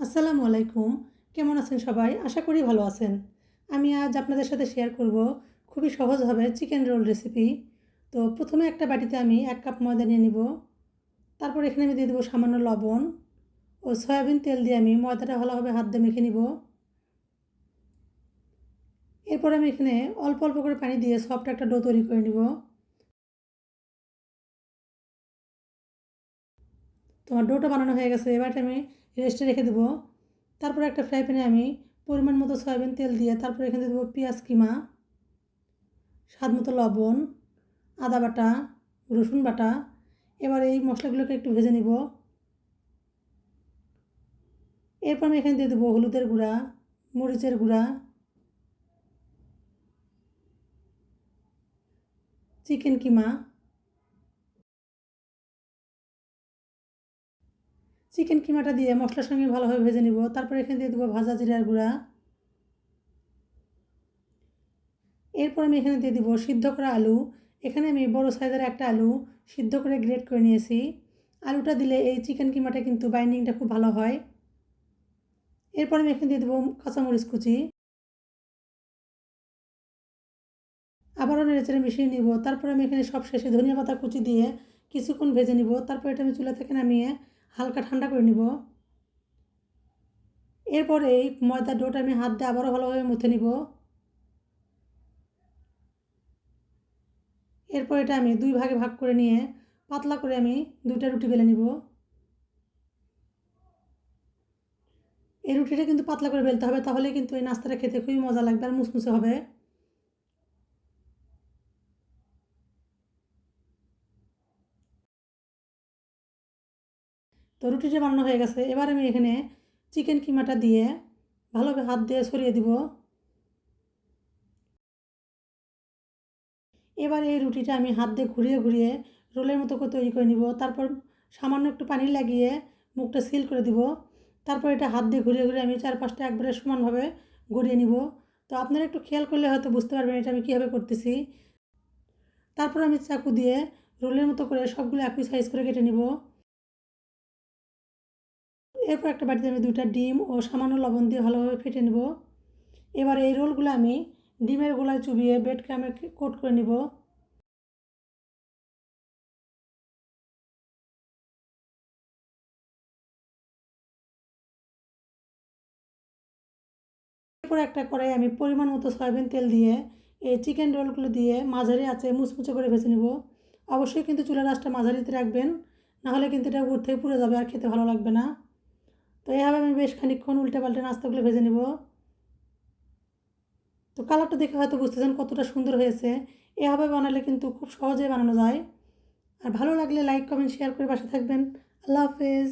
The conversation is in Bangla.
আসসালামু আলাইকুম। কেমন আছেন সবাই? আশা করি ভালো আছেন। আমি আজ আপনাদের সাথে শেয়ার করব খুবই সহজভাবে চিকেন রোল রেসিপি। তো প্রথমে একটা বাটিতে আমি ১ কাপ ময়দা নিয়ে নিব। তারপর এখানে আমি দিয়ে দেবো সামান্য লবণ ও সয়াবিন তেল দিয়ে আমি ময়দাটা ভালোভাবে হাত দিয়ে মেখে নিব। এরপর আমি এখানে অল্প অল্প করে পানি দিয়ে সফট একটা ডো তৈরি করে নিব। তো আমার ডোটা বানানো হয়ে গেছে। এবার আমি রেস্টে রেখে দেবো। তারপর একটা ফ্রাই প্যানে আমি পরিমাণ মতো সয়াবিন তেল দিয়ে তারপর এখানে দেবো পেঁয়াজ কিমা, স্বাদ মতো লবণ, আদা বাটা, রসুন বাটা। এবার এই মশলাগুলোকে একটু ভেজে নিব। এরপর আমি এখানে দিয়ে দেবো হলুদের গুঁড়া, মরিচের গুঁড়া, চিকেন কিমা। চিকেন কিমাটা দিয়ে মশলার সঙ্গে ভালোভাবে ভেজে নিব। তারপর এখানে দিয়ে দেবো ভাজা জিরার গুঁড়া। এরপর আমি এখানে দিয়ে দেবো সিদ্ধ করা আলু। এখানে আমি বড় সাইজের একটা আলু সিদ্ধ করে গ্রেট করে নিয়েছি। আলুটা দিলে এই চিকেন কিমাটা কিন্তু বাইন্ডিংটা খুব ভালো হয়। এরপর আমি এখানে দিয়ে দেবো কাঁচামরিচ কুচি। আবারও নেড়েচেড়ে মিশিয়ে নিব। তারপর আমি এখানে সবশেষে ধনিয়া পাতা কুচি দিয়ে কিছুক্ষণ ভেজে নিব। তারপর এটা আমি চুলা থেকে নামিয়ে হালকা ঠান্ডা করে নিব। এরপর এই ময়দার ডোটা আমি হাত দিয়ে আবারও ভালোভাবে মুথে নিব। এরপর এটা আমি দুই ভাগে ভাগ করে নিয়ে পাতলা করে আমি দুইটা রুটি বেলে নিব। এই রুটিটা কিন্তু পাতলা করে বেলতে হবে, তাহলে কিন্তু এই নাস্তাটা খেতে খুবই মজা লাগবে আর মুসমুসে হবে। তো রুটিটা বানানো হয়ে গেছে। এবার আমি এখানে চিকেন কিমাটা দিয়ে ভালোভাবে হাত দিয়ে ছড়িয়ে দিব। এবার এই রুটিটা আমি হাত দিয়ে ঘুরিয়ে ঘুরিয়ে রোলের মতো করে তৈরি করে নিব। তারপর সামান্য একটু পানি লাগিয়ে মুখটা সিল করে দিব। তারপর এটা হাত দিয়ে ঘুরিয়ে ঘুরিয়ে আমি চারপাশটা একবারে সমানভাবে গড়িয়ে নিব। তো আপনারা একটু খেয়াল করলে হয়তো বুঝতে পারবেন এটা আমি কীভাবে করতেছি। তারপর আমি চাকু দিয়ে রোলের মতো করে সবগুলো একই সাইজ করে কেটে নিব। এরপর একটা বাটিতে আমি দুইটা ডিম ও সামান্য লবণ দিয়ে ভালোভাবে ফেটে নেব। এবার এই রোলগুলো আমি ডিমের গোলায় চুবিয়ে ব্রেড ক্রামে কোট করে নিব। এরপর একটা কড়াই আমি পরিমাণ মতো সয়াবিন তেল দিয়ে এই চিকেন রোলগুলো দিয়ে মাঝারি আঁচে মুচমুচে করে ভেজে নেব। অবশ্যই কিন্তু চুলার আঁচটা মাঝারিতে রাখবেন, নাহলে কিন্তু এটা উপর থেকে পুড়ে যাবে আর খেতে ভালো লাগবে না। তো এভাবে আমি বেশ খানিকক্ষণ উল্টে পাল্টে নাস্তাগুলো ভেজে নেব। তো কালারটা দেখে হয়তো বুঝতেছেন কতটা সুন্দর হয়েছে। এভাবে বানালে কিন্তু খুব সহজেই বানানো যায়। আর ভালো লাগলে লাইক কমেন্ট শেয়ার করে পাশে থাকবেন। আল্লাহ হাফেজ।